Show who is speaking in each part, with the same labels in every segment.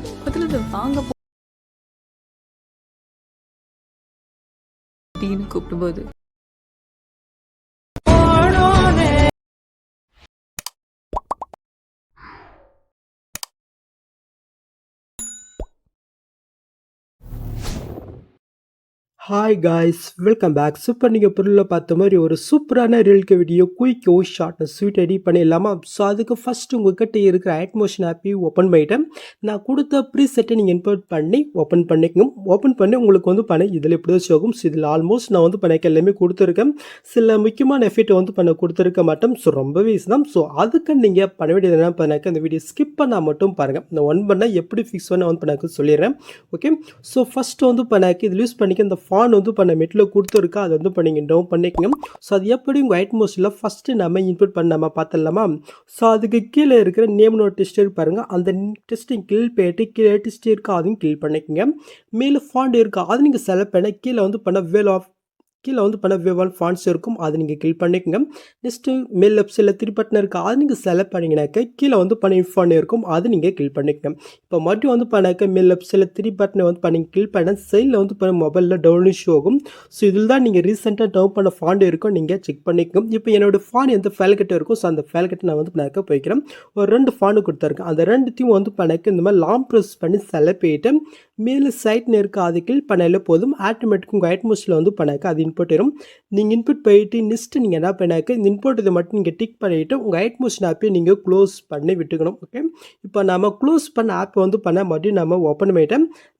Speaker 1: முதல்ல இத வாங்க போடின்னு கூப்பிடும்போது
Speaker 2: hi guys welcome back. Super நீங்கள் பொருளில் பார்த்த மாதிரி ஒரு சூப்பரான ரீல்க்கு வீடியோ குயிக்கோ ஷார்ட் ஸ்வீட் எடிட் பண்ணிடலாமா? ஸோ அதுக்கு ஃபஸ்ட்டு உங்கள்கிட்ட இருக்கிற ஆட்மோஷன் ஆப்பையும் ஓப்பன் பண்ணிவிட்டேன். நான் கொடுத்த ப்ரீசெட்டை நீங்கள் இன்புட் பண்ணி ஓப்பன் பண்ணிக்கணும். ஓப்பன் பண்ணி உங்களுக்கு வந்து பண்ண இதில் எப்படி தான் ஆகும். ஸோ இதில் ஆல்மோஸ்ட் நான் வந்து பண்ண எல்லாமே கொடுத்துருக்கேன். சில முக்கியமான எஃபெக்ட் வந்து பண்ண கொடுத்துருக்க மாட்டேன். ஸோ ரொம்பவே ஈஸி தான். ஸோ அதுக்கு நீங்கள் பண்ண வேண்டியது என்ன பண்ணாக்க இந்த வீடியோ ஸ்கிப் பண்ணால் மட்டும் பாருங்கள். இந்த ஒன் பண்ணால் எப்படி ஃபிக்ஸ் பண்ண வந்து பண்ணாக்க சொல்லிடுறேன். ஓகே, ஸோ ஃபஸ்ட்டு வந்து பண்ணாக்க இதில் யூஸ் பண்ணிக்க இந்த ஃபான் வந்து பண்ண மெட்டில் கொடுத்துருக்கா அதை வந்து பண்ணிங்க டவுன் பண்ணிக்கணும். ஸோ அது எப்படி உங்கள் ஒயிட் மோஸ்டில் ஃபஸ்ட்டு நம்ம இன்புட் பண்ண நம்ம பார்த்துடலாமா? ஸோ அதுக்கு கீழே இருக்கிற நேம்னோட டெஸ்ட் இருக்கு பாருங்கள். அந்த டெஸ்டிங் கில் போயிட்டு கீழே டெஸ்ட் இருக்கா அதையும் கில் பண்ணிக்கோங்க. மேலே ஃபாண்ட் இருக்கா அது நீங்கள் செலக்ட் பண்ண கீழே வந்து பண்ண வேல் ஆஃப் கீழே வந்து பண்ண வேவால் ஃபாண்ட்ஸ் இருக்கும் அதை நீங்கள் கிளிக் பண்ணிக்கோங்க. நெக்ஸ்ட்டு மேல் லெஃப்ட் சைடில் த்ரீ பட்டன் இருக்குது அது நீங்கள் செலக்ட் பண்ணிங்கனாக்க கீழே வந்து பண்ண இன்ஃபாண்ட் இருக்கும் அது நீங்கள் கிளிக் பண்ணிக்கோங்க. இப்போ மறுபடியும் வந்து பண்ணாக்க மேல் லெஃப்ட் சைடில் த்ரீ பட்டனை வந்து பண்ணி கிளிக் பண்ண சைடில் வந்து பண்ண மொபைலில் டவுன்லோட் ஷோ ஆகும். ஸோ இதில் தான் நீங்கள் ரீசெண்டாக டவுன் பண்ண ஃபாண்ட் இருக்கும் நீங்கள் செக் பண்ணிக்கோங்க. இப்போ என்னோட ஃபாண்ட் எந்த ஃபைல் கிட்ட இருக்கும். ஸோ அந்த ஃபைல் கிட்ட நான் வந்து பண்ணாக்க போய்க்கிறேன். ஒரு 2 ஃபாண்ட் கொடுத்துருக்கேன். அந்த ரெண்டுத்தையும் வந்து பண்ணாக்க இந்த மாதிரி லாங் ப்ரெஸ் பண்ணி செலக்ட் பண்ணிட்டு மேலே சைட்னு இருக்க அது கிளிக் பண்ணாலே போதும். ஆட்டோமேட்டிக் உங்கள் ஒயிட் மோஸ்டில் வந்து பண்ணாக்க அது இன்புட் வரும். நீங்கள் இன்புட் போயிட்டு நெக்ஸ்ட்டு நீங்கள் என்ன பண்ணாக்க இந்த இன்புட் இதை மட்டும் நீங்கள் டிக் பண்ணிவிட்டு உங்கள் ஒயிட் மோஷன் ஆப்பை நீங்கள் க்ளோஸ் பண்ணி விட்டுக்கணும். ஓகே, இப்போ நம்ம க்ளோஸ் பண்ண ஆப்பை வந்து பண்ண மறுபடியும் நம்ம ஓப்பன் பண்ணிவிட்டு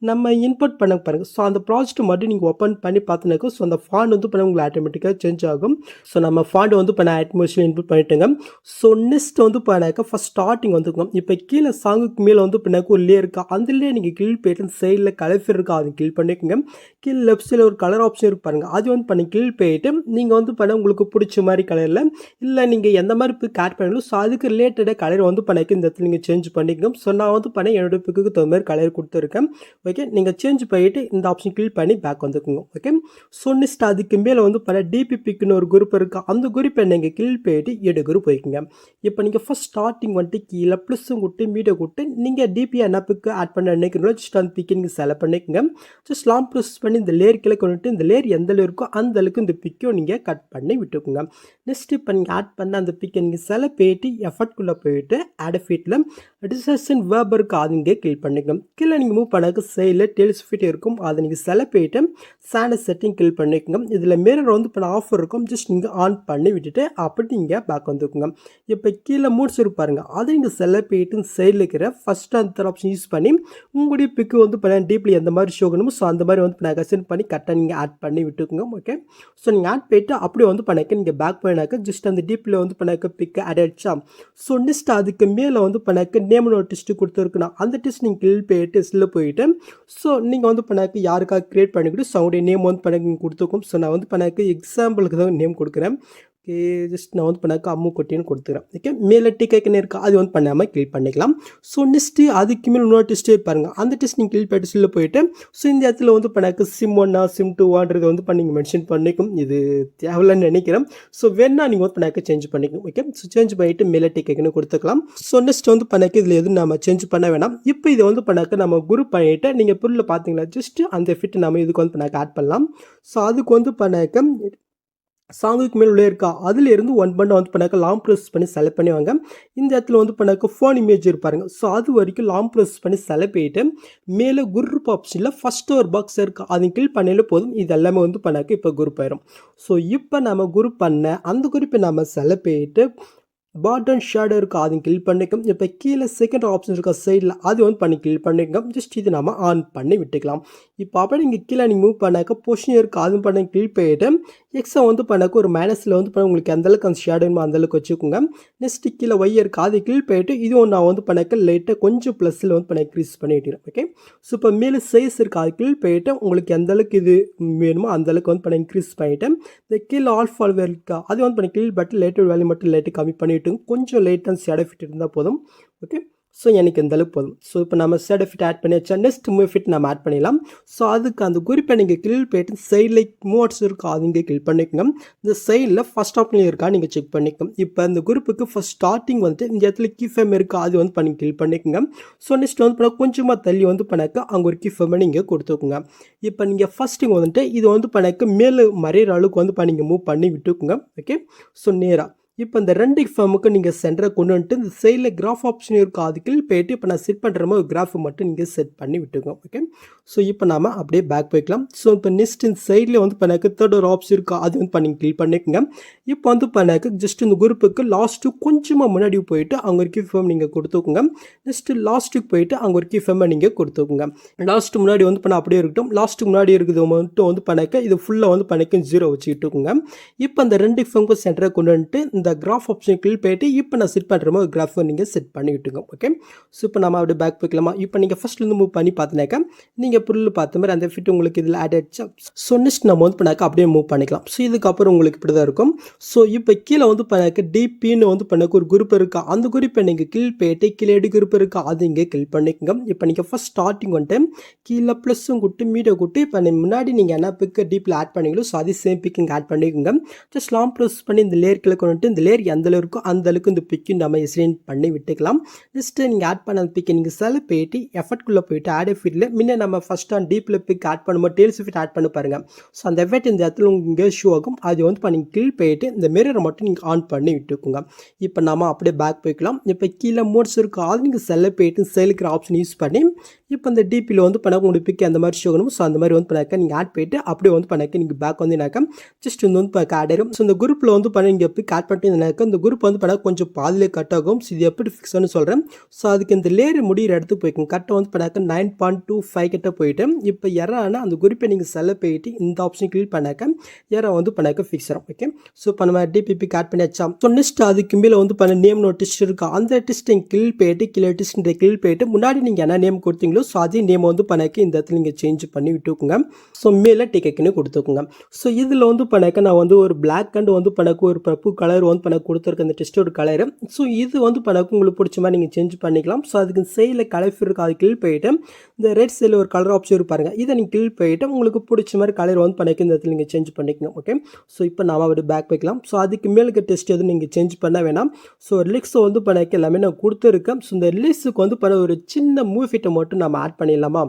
Speaker 2: நம்ம இன்புட் பண்ண பாருங்கள். ஸோ அந்த ப்ராஜெக்ட் மறுபடியும் நீங்கள் ஓப்பன் பண்ணி பார்த்தினாக்க ஸோ அந்த ஃபாண்ட் வந்து பண்ண உங்களுக்கு ஆட்டோமேட்டிக்காக சேஞ்ச் ஆகும். ஸோ நம்ம ஃபாண்ட் வந்து பண்ண ஒயிட் மோஷன் இன்புட் பண்ணிட்டுங்க. ஸோ நெக்ஸ்ட் வந்து பண்ணாக்க ஃபஸ்ட் ஸ்டார்டிங் வந்துக்கணும். இப்போ கீழே சாங்குக்கு மேலே வந்து பண்ணாக்க ஒரு லே இருக்கா அந்த நீங்கள் கிளிக் போயிட்டு சைடில் கலர் இருக்கா அது கிளிக் பண்ணிக்கோங்க. கீழே லெஃப்ட் சைடில் ஒரு கலர் ஆப்ஷன் இருக்கு பாருங்கள். அது வந்து பண்ணி கிளிக் போயிட்டு நீங்கள் வந்து பண்ண உங்களுக்கு பிடிச்ச மாதிரி கலரில் இல்லை நீங்கள் எந்த மாதிரி பிக் ஆட் பண்ணணும். ஸோ அதுக்கு ரிலேட்டடாக கலர் வந்து பண்ணிக்க இந்த இடத்துல நீங்கள் சேஞ்ச் பண்ணிக்கணும். ஸோ நான் வந்து பண்ண என்னோட பிக்கு தகுந்த மாதிரி கலர் கொடுத்துருக்கேன். ஓகே, நீங்கள் சேஞ்ச் பண்ணிவிட்டு இந்த ஆப்ஷன் கிளிக் பண்ணி பேக் வந்துக்குங்க. ஓகே, ஸோ நெக்ஸ்ட் அதுக்கு மேலே வந்து பண்ண டிபி பிக்குன்னு ஒரு குரூப் இருக்குது. அந்த குரூப்பை நீங்கள் கிளிக் பண்ணிட்டு எடு குரூப் போய்க்குங்க. இப்போ நீங்கள் ஃபஸ்ட் ஸ்டார்டிங் வந்துட்டு கீழே ப்ளஸ்ஸும் கொடுத்து மீடியோ கொடுத்து நீங்கள் டிபி என்ன பிக்கு ஆட் பண்ண நினைக்கிறீங்களோ ஜஸ்ட் அந்த பிக்கை நீங்கள் செலக்ட் பண்ணிக்கோங்க. ஜஸ்ட் லாங் ப்ரெஸ் பண்ணி இந்த லேயர் கீழே கொண்டுட்டு இந்த லேயர் எந்த இருக்கோ அந்த அளவுக்கு இந்த பிக்கையும் நீங்கள் கட் பண்ணி விட்டுக்குங்க. நெக்ஸ்ட் இப்போ நீங்கள் ஆட் பண்ண அந்த பிக்கை நீங்கள் செலக்ட் பண்ணிட்டு எஃபர்ட்குள்ளே போயிட்டு ஆட் ஃபீட்டில் டிசன் வேர்ப் இருக்குது அது நீங்கள் கிளிக் பண்ணிக்கோங்க. கீழே நீங்கள் மூவ் பண்ணாக்க சைடில் டெலிஸ் ஃபீட் இருக்கும் அதை நீங்கள் செலக்ட் பண்ணிட்டு சாண்ட் செட்டிங் கிளிக் பண்ணிக்கோங்க. இதில் மிரர் வந்து இப்போ ஆஃபர் இருக்கும் ஜஸ்ட் நீங்கள் ஆன் பண்ணி விட்டுட்டு அப்படி நீங்கள் பேக் வந்துக்குங்க. இப்போ கீழே மூட்ஸ் இருப்பாருங்க அதை நீங்கள் செலக்ட் பண்ணிட்டு சைடில் இருக்கிற ஃபஸ்ட் அந்த ஆப்ஷன் யூஸ் பண்ணி உங்களுடைய பிக்கு வந்து பண்ண டீப்லி எந்த மாதிரி ஷோ பண்ணணும். ஸோ அந்த மாதிரி வந்து நான் சென்ட் பண்ணி கரெக்டாக நீங்கள் ஆட் பண்ணி விட்டுக்குங்க. ஓகே, ஸோ நீங்கள் ஆட் பண்ணிட்டு அப்படியே வந்து பண்ணாக்க நீங்கள் பேக் பண்ணினாக்க ஜஸ்ட் அந்த டீப்பில் வந்து பண்ணாக்க பிக்கு ஆட் ஆகிடுச்சா. ஸோ நெக்ஸ்ட் அதுக்கு மேலே வந்து பண்ணாக்க நேம்னு ஒரு டெஸ்ட்டு கொடுத்துருக்குண்ணா அந்த டெஸ்ட் நீங்கள் கிளிக் போயிட்டு டெஸ்ட்டில் போயிட்டு ஸோ நீங்கள் வந்து பண்ணாக்க யாருக்காக க்ரியேட் பண்ணிக்கிட்டு ஸோ அவங்களுடைய நேம் வந்து பண்ணாக்க நீங்கள் கொடுத்துருக்கோம். ஸோ நான் வந்து பண்ணாக்க எக்ஸாம்பிளுக்கு தான் நேம் கொடுக்குறேன். ஓகே, ஜஸ்ட் நான் வந்து பண்ணாக்க அம்மு கொட்டின்னு கொடுத்துக்கிறேன். ஓகே, மேலே டிக்கெட்னு இருக்கா அது வந்து பண்ணாமல் கிளிக் பண்ணிக்கலாம். ஸோ நெக்ஸ்ட்டு அதுக்கு மேலே இன்னொரு டெஸ்ட்டே பாருங்கள். அந்த டெஸ்ட் நீங்கள் கிளிக் பண்ணி டெஸ்ட்டில் போயிட்டு ஸோ இந்த இடத்துல வந்து பண்ணாக்க சிம் 1 சிம் 2 வந்து பண்ணி நீங்கள் மென்ஷன் பண்ணிக்கும். இது தேவையில்லைன்னு நினைக்கிறேன். ஸோ வேணா நீங்கள் வந்து பண்ணாக்க சேஞ்ச் பண்ணிக்கும். ஓகே, ஸோ சேஞ்ச் பண்ணிவிட்டு மேலே டிக்கெட்னு கொடுத்துக்கலாம். ஸோ நெக்ஸ்ட் வந்து பண்ணாக்க இதில் எதுவும் நம்ம சேஞ்ச் பண்ண வேணாம். இப்போ இதை வந்து பண்ணாக்க நம்ம குரூப் பண்ணிவிட்டு நீங்கள் பொருளில் பார்த்தீங்களா ஜஸ்ட்டு அந்த ஃபிட் நம்ம இதுக்கு வந்து பண்ணாக்க ஆட் பண்ணலாம். ஸோ அதுக்கு வந்து பண்ணாக்க சாங்குக்கு மேலே உள்ளே இருக்கா அதிலிருந்து ஒன் பண்ண வந்து பண்ணாக்க லாங் ப்ரெஸ் பண்ணி செலக்ட் பண்ணி வாங்க. இந்த இடத்துல வந்து பண்ணாக்க ஃபோன் இமேஜ் இருப்பாருங்க. ஸோ அது வரைக்கும் லாங் ப்ரெஸ் பண்ணி செலக்ட் பண்ணிட்டு மேலே குரூப் ஆப்ஷனில் ஃபஸ்ட்டு ஒரு பாக்ஸ் இருக்குது அதை கிளிக் பண்ணாலே போதும். இது எல்லாமே வந்து பண்ணாக்க இப்போ குரூப் ஆயிரும். ஸோ இப்போ நம்ம குரூப் பண்ண அந்த குரூப்பை நம்ம செலக்ட் பண்ணிட்டு பாட்டன் ஷேடோ இருக்குது அதை கிளிக் பண்ணிக்கும். இப்போ கீழே செகண்ட் ஆப்ஷன் இருக்க சைடில் அது வந்து பண்ணி கிளிக் பண்ணிக்கோங்க. ஜஸ்ட் இது நம்ம ஆன் பண்ணி விட்டுக்கலாம். இப்போ அப்படியே நீங்கள் கீழே நீங்கள் மூவ் பண்ணாக்க பொசிஷன் இருக்குது அதுவும் பண்ணி கிளிக் பண்ணிவிட்டு எக்ஸா வந்து பண்ணாக்க ஒரு மைனஸில் வந்து பண்ண உங்களுக்கு அந்தளவுக்கு அந்த ஷேடோ அந்தளவுக்கு வச்சுக்கோங்க. நெக்ஸ்ட் கீழே ஒய் இருக்குது அதை கிளிக் பண்ணிவிட்டு இதுவும் நான் வந்து பண்ணாக்க லைட்டாக கொஞ்சம் ப்ளஸில் வந்து பண்ண இன்க்ரீஸ் பண்ணி விட்டுறேன். ஓகே, ஸோ இப்போ மேலே சைஸ் இருக்குது அதை கிளிக் பண்ணிவிட்டு உங்களுக்கு எந்தளவுக்கு இது வேணுமோ அந்தளவுக்கு வந்து பண்ண இன்க்ரீஸ் பண்ணிவிட்டு இந்த கீழே ஆல் ஃபால் இருக்கா அது வந்து பண்ணி கிளிக் பட்டு லைட்டோட வேல்யூ மட்டும் லைட்டு கம்மி பண்ணிவிட்டு கொஞ்சம் லைட்டாக ஷேடோ ஃபிட் இருந்தால் போதும். ஓகே, ஸோ எனக்கு இந்த அளவுக்கு போதும். ஸோ இப்போ நம்ம ஷேடோ ஃபிட் ஆட் பண்ணியாச்சா, நெக்ஸ்ட் மூவ் ஃபிட் நம்ம ஆட் பண்ணிடலாம். ஸோ அதுக்கு அந்த குறிப்பை நீங்கள் கிளிக் போயிட்டு சைடில் மூவ்ஸ் இருக்கா அது இங்கே கிளிக் பண்ணிக்கோங்க. இந்த சைடில் ஃபஸ்ட் ஆப்ஷன் இருக்கா நீங்கள் செக் பண்ணிக்கோங்க. இப்போ இந்த குரூப்புக்கு ஃபஸ்ட் ஸ்டார்டிங் வந்துட்டு இந்த இடத்துல கீஃபேம் இருக்கா அது வந்து பண்ணி கிளிக் பண்ணிக்கோங்க. ஸோ நெக்ஸ்ட் வந்து பண்ண கொஞ்சமாக தள்ளி வந்து பண்ணாக்க அங்கே ஒரு கீஃபேமை நீங்கள் கொடுத்துக்கோங்க. இப்போ நீங்கள் ஃபஸ்ட்டு வந்துட்டு இது வந்து பண்ணாக்க மேலே மறையிற அளவுக்கு வந்து நீங்கள் மூவ் பண்ணி விட்டுக்குங்க. ஓகே, ஸோ நேராக இப்போ இந்த 2 ஃபார்முக்கு நீங்கள் சென்டரை கொண்டு வந்துட்டு இந்த சைடில் கிராஃப் ஆப்ஷன் இருக்கும் அதுக்கு போயிட்டு இப்போ நான் செட் பண்ணுற மாதிரி கிராஃபை மட்டும் நீங்கள் செட் பண்ணி விட்டுக்கோங்க. ஓகே, ஸோ இப்போ நாம் அப்படியே பேக் போய்க்கலாம். ஸோ இப்போ நெக்ஸ்ட் இந்த சைடில் வந்து பண்ணாக்க தேர்ட் ஒரு ஆப்ஷன் இருக்கா அது வந்து பண்ணி கிளிக் பண்ணிக்கோங்க. இப்போ வந்து பண்ணாக்க ஜஸ்ட் இந்த குரூப்புக்கு லாஸ்ட்டு கொஞ்சமாக முன்னாடி போயிட்டு அங்கே ஒரு கீ ஃபார்ம் நீங்கள் கொடுத்துக்கோங்க. நெக்ஸ்ட்டு லாஸ்ட்டுக்கு போயிட்டு அங்கே ஒரு கீ ஃபார்மை நீங்கள் கொடுத்துக்கோங்க. லாஸ்ட்டு முன்னாடி வந்து பண்ண அப்படியே இருக்கட்டும். லாஸ்ட்டுக்கு முன்னாடி இருக்குது மட்டும் வந்து பண்ணாக்க இது ஃபுல்லாக வந்து பண்ணாக்க 0 வச்சுக்கிட்டுக்கோங்க. இப்போ அந்த 2 ஃபார்முக்கு சென்டரை கொண்டு வந்துட்டு இந்த கிராஃப் ஆப்ஷன் கிளிக் போயிட்டு இப்போ நான் செட் பண்ணுற மாதிரி கிராஃபை நீங்கள் செட் பண்ணி விட்டுங்க. ஓகே, ஸோ இப்போ நம்ம அப்படியே பேக் போய்க்கலாமா. இப்போ நீங்கள் ஃபஸ்ட்லேருந்து மூவ் பண்ணி பார்த்தினாக்கா நீங்கள் புல் பார்த்த மாதிரி அந்த ஃபிட் உங்களுக்கு இதில் ஆட் ஆகிடுச்சா. ஸோ நெக்ஸ்ட் நம்ம வந்து பண்ணாக்க அப்படியே மூவ் பண்ணிக்கலாம். ஸோ இதுக்கப்புறம் உங்களுக்கு இப்படி தான் இருக்கும். ஸோ இப்போ கீழே வந்து பண்ணாக்க டிபின்னு வந்து பண்ணாக்க ஒரு குரூப் இருக்கா அந்த குரூப்பை நீங்கள் கிளிக் போயிட்டு கீழே எடு குரூப் இருக்கா அது இங்கே கிளிக் பண்ணிக்கோங்க. இப்போ நீங்கள் ஃபஸ்ட் ஸ்டார்டிங் வந்துட்டு கீழே ப்ளஸ்ஸும் கொடுத்து மீடியோ கொடுத்து இப்போ முன்னாடி நீங்கள் என்ன பிக்கு டீப்பில் ஆட் பண்ணிங்களோ ஸோ அதே சேம் பிக்கிங் ஆட் பண்ணிக்கோங்க. ஜஸ்ட் லாங் ப்ரெஸ் பண்ணி இந்த லேயர் கிளிக் பண்ணிட்டு இந்த லேயர் எந்த இருக்கோ அந்த அளவுக்கு இந்த பிக்கு நம்ம எஸ்ரேன் பண்ணி விட்டுக்கலாம். நெக்ஸ்ட்டு நீங்கள் ஆட் பண்ண பிக்கை நீங்கள் செல போயிட்டு எஃபர்ட்குள்ளே போயிட்டு ஆட் எஃபிட்டில் முன்னே நம்ம ஃபஸ்ட் ஆன் டீப்பில் பிக் ஆட் பண்ணும்போது டெயில்ஸ் ஃபிட் ஆட் பண்ணி பாருங்கள். ஸோ அந்த எஃபெக்ட் இந்த இடத்துல உங்களுக்கு ஷோ ஆகும். அது வந்து நீங்கள் கீழ் போயிட்டு இந்த மிரரை மட்டும் நீங்கள் ஆன் பண்ணி விட்டுக்கோங்க. இப்போ நம்ம அப்படியே பேக் போய்க்கலாம். இப்போ கீழே மோட்ஸ் இருக்கும் அது நீங்கள் செல்ல போயிட்டு செல்லுக்கிற ஆப்ஷன் யூஸ் பண்ணி இப்போ இந்த டிபியில் வந்து பண்ண உங்களுக்கு பிக் அந்த மாதிரி ஷோ ஆகணும். ஸோ அந்த மாதிரி வந்து பண்ணாக்க நீங்கள் ஆட் போயிட்டு அப்படியே வந்து பண்ணாக்க நீங்கள் பேக் வந்தீங்கன்னாக்கா ஜஸ்ட் வந்து ஆட் ஆயிடும். ஸோ இந்த குரூப்பில் வந்து பண்ண நீங்கள் பிக் ஆட் பண்ணிட்டு இந்த குரூப் வந்து பண்ண கொஞ்சம் பாதிலே கட் ஆகும். ஸோ இது எப்படி ஃபிக்ஸ்னு சொல்கிறேன். ஸோ அதுக்கு இந்த லேயர் முடிகிற இடத்துக்கு போய்க்கும் கட்டை வந்து பண்ணாக்க 9.25 கிட்ட போயிட்டு இப்போ எறானா அந்த குரூப்பை நீங்கள் செல்ல போயிட்டு இந்த ஆப்ஷன் கிளிக் பண்ணாக்க எறா வந்து பண்ணாக்க ஃபிக்ஸ் ஆகும். ஓகே, ஸோ இப்போ நம்ம டிபிபி ஆட் பண்ணியாச்சா. ஸோ நெக்ஸ்ட் அதுக்கு மேலே வந்து பண்ண நேம் ஒரு டெஸ்ட் இருக்கா அந்த டெஸ்ட்டை கிளிக் போயிட்டு கீழே டெஸ்ட் கிளிக் போயிட்டு முன்னாடி நீங்கள் என்ன நேம் கொடுத்தீங்களோ ஸோ அதே நேம் வந்து பண்ணாக்க இந்த இடத்துல நீங்கள் சேஞ்ச் பண்ணி விட்டுக்கோங்க. ஸோ மேலே டிக்கெட்னு கொடுத்துக்கோங்க. ஸோ இதில் வந்து பண்ணாக்க நான் வந்து ஒரு பிளாக் அண்ட் வந்து பண்ணாக்க ஒரு பர்பிள் கலர் வந்து பண்ண கொடுத்துருக்க அந்த டெஸ்ட் ஒரு கலரு. ஸோ இது வந்து பண்ணாக்க உங்களுக்கு பிடிச்ச மாதிரி நீங்கள் சேஞ்ச் பண்ணிக்கலாம். ஸோ அதுக்கு சைடில் கலர் இருக்குது அது கிளிக் போயிட்டு இந்த ரெட் சைடில் ஒரு கலர் ஆப்ஷன் இருப்பாருங்க இதை நீங்கள் கிளிக் போயிட்டு உங்களுக்கு பிடிச்ச மாதிரி கலர் வந்து பண்ணாக்க இந்த இடத்துல நீங்கள் சேஞ்ச் பண்ணிக்கணும். ஓகே, ஸோ இப்போ நாம அப்படி பேக் வைக்கலாம். ஸோ அதுக்கு மேலுக்கு டெஸ்ட் எதுவும் நீங்கள் சேஞ்ச் பண்ண வேணாம். ஸோ ரிலிக்ஸை வந்து பண்ணாக்க எல்லாமே நான் கொடுத்துருக்கேன். ஸோ இந்த ரிலிக்ஸுக்கு வந்து பண்ண ஒரு சின்ன மூவ்ஃபிட்டை மட்டும் நம்ம ஆட் பண்ணிடலாமா.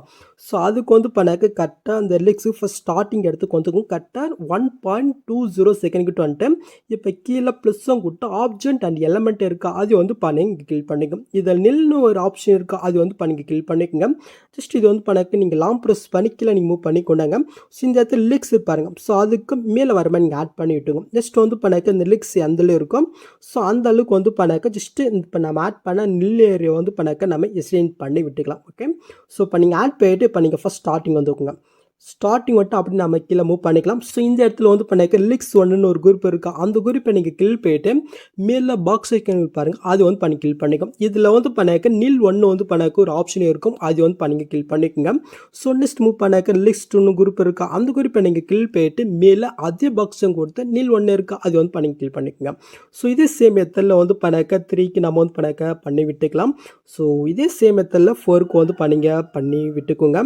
Speaker 2: ஸோ அதுக்கு வந்து பண்ணாக்க கரெக்டாக அந்த ரிலிக்ஸு ஃபஸ்ட் ஸ்டார்டிங் எடுத்துக்கு வந்துக்கும் கரெக்டாக 1.20 செகண்ட் வந்துட்டு இப்போ கீழே ப்ளஸ்ஸும் கொடுத்து ஆப்ஜெக்ட் அண்ட் எலமெண்ட் இருக்கா அது வந்து பண்ணி கிளிக் பண்ணிக்கோங்க. இதில் நில்னு ஒரு ஆப்ஷன் இருக்கா அது வந்து பண்ணி கிளிக் பண்ணிக்கோங்க. ஜஸ்ட் இது வந்து பண்ணாக்க நீங்கள் லாங் ப்ரெஸ் பண்ணி கீழே நீங்கள் மூவ் பண்ணி கொண்டாங்க. ஸோ இந்த இடத்துல லிக்ஸ் இருப்பாருங்க. ஸோ அதுக்கு மேலே வர மாதிரி நீங்கள் ஆட் பண்ணி விட்டுங்க. ஜஸ்ட் வந்து பண்ணாக்க இந்த லிக்ஸ் எந்தளவு இருக்கும். ஸோ அந்த அளவுக்கு வந்து பண்ணாக்க ஜஸ்ட்டு இப்போ நம்ம ஆட் பண்ண நில் ஏரியா வந்து பண்ணாக்க நம்ம எஸ்டெண்ட் பண்ணி விட்டுக்கலாம். ஓகே, ஸோ இப்போ நீங்கள் ஆட் பண்ணிட்டு இப்போ நீங்கள் ஃபஸ்ட் ஸ்டார்டிங் வந்துக்குங்க. ஸ்டார்டிங் மட்டும் அப்படி நம்ம கீழே மூவ் பண்ணிக்கலாம். ஸோ இந்த இடத்துல வந்து பண்ணாக்க லிக்ஸ் ஒன்றுன்னு ஒரு குரூப் இருக்கா அந்த குரூப்பை நீங்கள் கிளிக் போயிட்டு மேலே பாக்ஸ் ஐக்கன் பாருங்கள் அது வந்து பண்ணி கிளிக் பண்ணிக்கும். இதில் வந்து பண்ணாக்க நில் ஒன்று வந்து பண்ணாக்க ஒரு ஆப்ஷன் இருக்கும் அது வந்து பண்ணி கிளிக் பண்ணிக்கோங்க. ஸோ நெக்ஸ்ட் மூவ் பண்ணாக்க லிக்ஸ் ஒன்று குரூப் இருக்கா அந்த குரூப்பை நீங்கள் கிளிக் போயிட்டு மேலே அதே பாக்ஸும் கொடுத்து நில் ஒன்று இருக்கா அது வந்து பண்ணி கிளிக் பண்ணிக்கோங்க. ஸோ இதே சேம் மெத்தடில் வந்து பண்ணாக்க 3க்கு நம்ம வந்து பண்ணாக்க பண்ணி விட்டுக்கலாம். ஸோ இதே சேம் மெத்தடில் 4க்கு வந்து பண்ணி விட்டுக்கோங்க.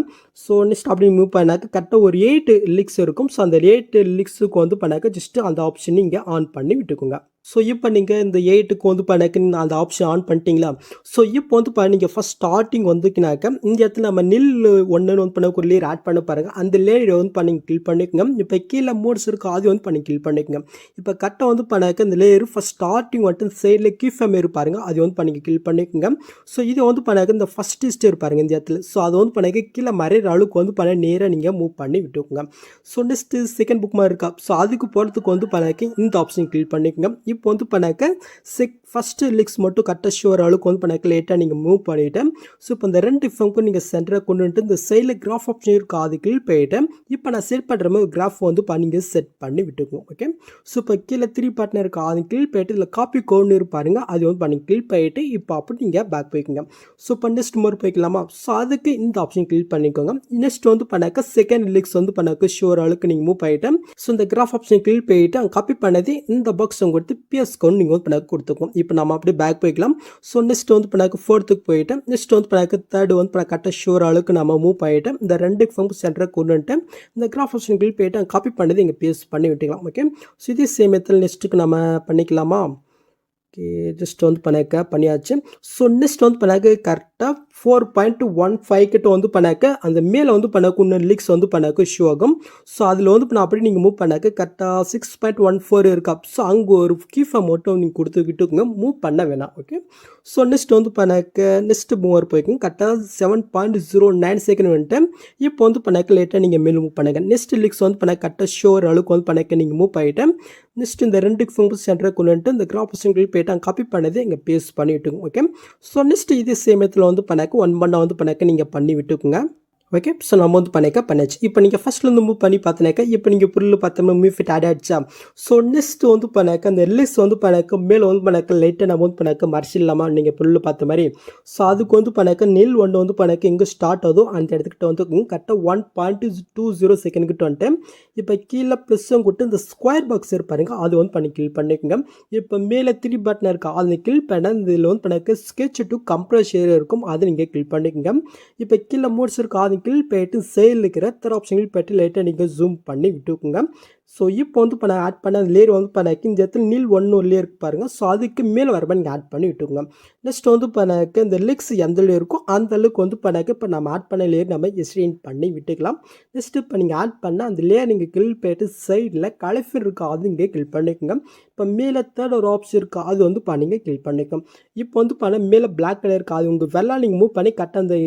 Speaker 2: ஸோ நெக்ஸ்ட் அப்படி மூவ் பண்ணாக்க கரெக்டாக ஒரு 8 லிக்ஸ் இருக்கும். ஸோ அந்த 8 லிக்ஸுக்கு வந்து பண்ணாக்க ஜஸ்ட்டு அந்த ஆப்ஷன் நீங்கள் ஆன் பண்ணி விட்டுக்கோங்க. ஸோ இப்போ நீங்கள் இந்த 8க்கு வந்து பண்ணாக்க அந்த ஆப்ஷன் ஆன் பண்ணிட்டீங்களா. ஸோ இப்போ வந்து நீங்கள் ஃபஸ்ட் ஸ்டார்டிங் வந்துக்கினாக்க இந்த இடத்துல நம்ம நில் ஒன்றுன்னு வந்து பண்ண ஒரு லேயர் ஆட் பண்ண பாருங்கள் அந்த லேயரை வந்து பண்ணி கிளிக் பண்ணிக்கோங்க. இப்போ கீழே மோட்ஸ் இருக்குது அது வந்து பண்ணி கிளிக் பண்ணிக்கோங்க. இப்போ கரெக்டாக வந்து பண்ணாக்க இந்த லேயர் ஃபஸ்ட் ஸ்டார்டிங் வந்துட்டு சைடில் கீஃபேம் இருப்பாருங்க அது வந்து பண்ணி கிளிக் பண்ணிக்கோங்க. ஸோ இது வந்து பண்ணாக்க இந்த ஃபஸ்ட்டு ஸ்டேர் பாருங்கள் இந்த இடத்துல. ஸோ அது வந்து பண்ணாக்க கீழே மறையிற அளவுக்கு வந்து பண்ண நேராக நீங்கள் மூவ் பண்ணி விட்டுக்கோங்க. ஸோ நெக்ஸ்ட்டு செகண்ட் புக் மாதிரி இருக்கா. ஸோ அதுக்கு போகிறதுக்கு வந்து பண்ணாக்க இந்த ஆப்ஷன் கிளிக் பண்ணிக்கோங்க. இப்போ வந்து பண்ணாக்க ஃபஸ்ட்டு லிக்ஸ் மட்டும் கரெக்டாக ஷோர் அளவுக்கு வந்து பண்ணாக்க லேட்டாக நீங்கள் மூவ் பண்ணிவிட்டு ஸோ இப்போ இந்த 2 ஃபார்முக்கும் நீங்கள் சென்டரை கொண்டு வந்துட்டு இந்த சைடில் கிராஃப் ஆப்ஷன் இருக்கா அது கிளிக் போயிட்டு இப்போ நான் செட் பண்ணுற மாதிரி கிராஃப் வந்து நீங்கள் செட் பண்ணி விட்டுக்கோங்க. ஓகே, ஸோ இப்போ கீழே 3 பார்ட்னர் இருக்கா அது கிளிக் போயிட்டு இதில் காப்பி கோன்னு இருப்பாருங்க அது வந்து பண்ணி கிளிக் போயிட்டு இப்போ அப்படி நீங்கள் பேக் போய்க்குங்க. ஸோ இப்போ நெக்ஸ்ட் மோர் போய்க்கலாமா. ஸோ அதுக்கு இந்த ஆப்ஷன் கிளிக் பண்ணிக்கோங்க. நெக்ஸ்ட் வந்து பண்ணாக்க செகண்ட் லிக்ஸ் வந்து பண்ணாக்க ஷோர் அளவுக்கு நீங்கள் மூவ் பண்ணிட்டு ஸோ இந்த கிராஃப் ஆப்ஷன் கிளிக் போயிட்டு அங்கே காப்பி பண்ணது இந்த பாக்ஸ் கொடுத்து பிஎஸ் கவுண்ட் நீங்கள் வந்து பண்ண கொடுத்துக்கும். இப்போ நம்ம அப்படியே பேக் போய்க்கலாம். ஸோ நெக்ஸ்ட் வந்து பண்ணாக்க ஃபோர்த்துக்கு போயிட்டேன். நெக்ஸ்ட் வந்து பண்ணாக்க தேர்டு வந்து பண்ண கரெக்டாக ஷோர் அளவுக்கு நம்ம மூவ் பண்ணிவிட்டேன். இந்த 2 ஃபங்கு சென்டரை கொண்டு வந்துட்டேன். இந்த கிராஃப் ஆப்ஷன் கிளிக் போயிட்டு காப்பி பண்ணது இங்கே பேஸ்ட் பண்ணி விட்டுக்கலாம். ஓகே, ஸோ இதே சேம் மெத்தட் நெக்ஸ்ட்டுக்கு நம்ம பண்ணிக்கலாமா? ஓகே, ஜஸ்ட் வந்து பண்ணாக்க பண்ணியாச்சு. ஸோ நெக்ஸ்ட் வந்து பண்ணாக்க கரெக்டாக 4.15 கிட்ட வந்து பண்ணாக்க அந்த மேலே வந்து பண்ணாக்க இன்னும் லீக்ஸ் வந்து பண்ணாக்க ஷோ ஆகும். ஸோ அதில் வந்து நான் அப்படியே நீங்கள் மூவ் பண்ணாக்க கரெக்டாக 6.14 இருக்கா. ஸோ அங்கே ஒரு கீஃபை மட்டும் நீங்கள் கொடுத்துக்கிட்டுங்க, மூவ் பண்ண வேணாம். ஓகே, ஸோ நெக்ஸ்ட் வந்து பண்ணாக்க நெக்ஸ்ட் மூவர் போய்க்குங்க. கரெக்டாக 7.09 செகண்ட் வந்துட்டு இப்போ வந்து பண்ணாக்க லேட்டாக நீங்கள் மேலே மூவ் பண்ணுங்க. நெக்ஸ்ட் லீக்ஸ் வந்து பண்ணாக்க கரெக்டாக ஷோர் அளவுக்கு வந்து பண்ணாக்க நீங்கள் மூவ் பண்ணிவிட்டேன். நெக்ஸ்ட் இந்த 2 ஃபங்கு சென்டரை கொண்டு வந்துட்டு இந்த கிராஃப் ஆப்ஷன் கிளிக் போயிட்டு காப்பி பண்ணது இங்கே பேஸ்ட் பண்ணி விட்டுங்க. ஓகே, ஸோ நெக்ஸ்ட் இதே சேம் மெத்தடில் வந்து பண்ணாக்க 1 பண்ண வந்து பண்ணாக்க நீங்கள் பண்ணி விட்டுக்குங்க. ஓகே, ஸோ நம்ம வந்து பண்ணியாச்சு. இப்போ நீங்கள் ஃபஸ்ட்லேருந்து மூவ் பண்ணி பார்த்தீங்கன்னாக்கா இப்போ நீங்கள் பொருள் பார்த்தோம்னா மூவ் ஃபிட் ஆட் ஆகிடுச்சா. ஸோ நெக்ஸ்ட் வந்து பண்ணாக்க அந்த எல்எஸ் வந்து பண்ணாக்க மேலே வந்து பண்ணாக்க லைட்டாக நம்ம வந்து பண்ணாக்க மறைச்சிடலாமா நீங்கள் பொருள் பார்த்த மாதிரி. ஸோ அதுக்கு வந்து பண்ணாக்க நெல் ஒன்று வந்து பண்ணாக்க எங்கே ஸ்டார்ட் ஆகுதோ அந்த இடத்துக்கிட்ட வந்து கரெக்டாக 1.20 செகண்ட் கிட்ட வந்துட்டு இப்போ கீழே ப்ளஸ்ஸும் கொடுத்து இந்த ஸ்கொயர் பாக்ஸ் இருப்பாருங்க அது வந்து பண்ணி கில் பண்ணிக்கோங்க. இப்போ மேலே 3 பட்டன் இருக்கா அது கில் பண்ண இதில் வந்து பண்ணாக்க ஸ்கெட்ச் டு கம்ப்ரஸ் ஏரியா இருக்கும் அதை நீங்கள் கில் பண்ணிக்கோங்க. இப்போ கீழே மோட்ஸ் இருக்கா அது கில் போயிட்டு சேல் இருக்கிற தேர்ட் ஆப்ஷன் போயிட்டு லைட்டாக நீங்கள் ஜூம் பண்ணி விட்டுக்குங்க. ஸோ இப்போ வந்து பண்ண ஆட் பண்ண அந்த லேயர் வந்து பண்ணாக்க இந்த இடத்துல நீல் 1 ஒரு லேயர் பாருங்கள். ஸோ அதுக்கு மேலே வர மாதிரி நீங்கள் ஆட் பண்ணி விட்டுக்குங்க. நெக்ஸ்ட் வந்து பண்ணாக்க இந்த லெக்ஸ் எந்த லேயர் இருக்கோ அந்த அளவுக்கு வந்து பண்ணாக்க இப்போ நம்ம ஆட் பண்ண லேயர் நம்ம எஸ்டெயின் பண்ணி விட்டுக்கலாம். நெக்ஸ்ட் இப்போ நீங்கள் ஆட் பண்ண அந்த லேயர் நீங்கள் கில் போயிட்டு சைடில் கலஃபில் இருக்கா அது இங்கே கில் பண்ணிக்கோங்க. இப்போ மேலே தேர்ட் ஒரு ஆப்ஷன் இருக்கா அது வந்து பண்ணிங்க கில் பண்ணிக்கோங்க. இப்போ வந்து பண்ண மேலே பிளாக் கலர் இருக்கா அது உங்கள் வெள்ளா நீங்கள் மூவ் பண்ணி கரெக்டாக அந்த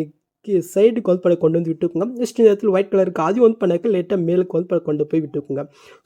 Speaker 2: சைடுக்கு வந்து பண்ண கொண்டு வந்து விட்டுக்குங்க. நெக்ஸ்ட் இந்த இடத்துல ஒயிட் கலருக்கு அது வந்து பண்ணாக்க லேட்டாக மேலுக்கு வந்து கொண்டு போய் விட்டுக்குங்க.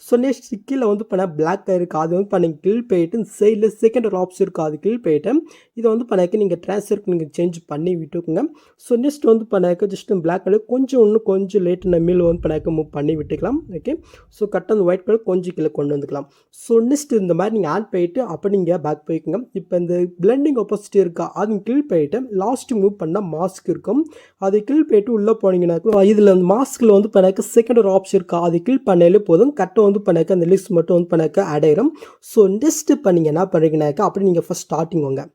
Speaker 2: ஸோ நெக்ஸ்ட் கீழே வந்து பண்ண பிளாக் கலருக்கு அது வந்து பண்ணி கில் போயிட்டு சைடில் செகண்ட் ஒரு ஆப்ஷன் இருக்குது அது கில் போயிட்டு இதை வந்து பண்ணாக்க நீங்கள் ட்ரான்ஸ்ஃபருக்கு நீங்கள் சேஞ்ச் பண்ணி விட்டுக்குங்க. ஸோ நெக்ஸ்ட் வந்து பண்ணாக்க ஜஸ்ட் பிளாக் கலர் இன்னும் கொஞ்சம் லேட்டு நம்ம மேலே வந்து பண்ணாக்க மூவ் பண்ணி விட்டுக்கலாம். ஓகே, ஸோ கரெக்டாக அந்த ஒயிட் கலர் கொஞ்சம் கீழே கொண்டு வந்துக்கலாம். ஸோ நெக்ஸ்ட் இந்த மாதிரி நீங்கள் ஆட் போயிட்டு அப்போ நீங்கள் பேக் போய்க்குங்க. இப்போ இந்த பிளெண்டிங் ஆப்போசிட்டி இருக்கா அது கில் போயிட்டு லாஸ்ட் மூவ் பண்ணால் மாஸ்க் இருக்கும் அதை கில் போய்ட்டு உள்ளே போனீங்கன்னாக்கா இதில் அந்த மாஸ்கில் வந்து பண்ணாக்க செகண்ட் ஒரு ஆப்ஷன் இருக்கா அதை கில் பண்ணாலே போதும் கரெக்டாக வந்து பண்ணாக்க அந்த லிஸ்ட் மட்டும் வந்து பண்ணாக்க ஆட் ஆயிரும். ஸோ நெக்ஸ்ட் இப்போ நீங்கள் என்ன பண்ணுறீங்கனாக்கா அப்படி நீங்கள் ஃபஸ்ட் ஸ்டார்டிங் வாங்க.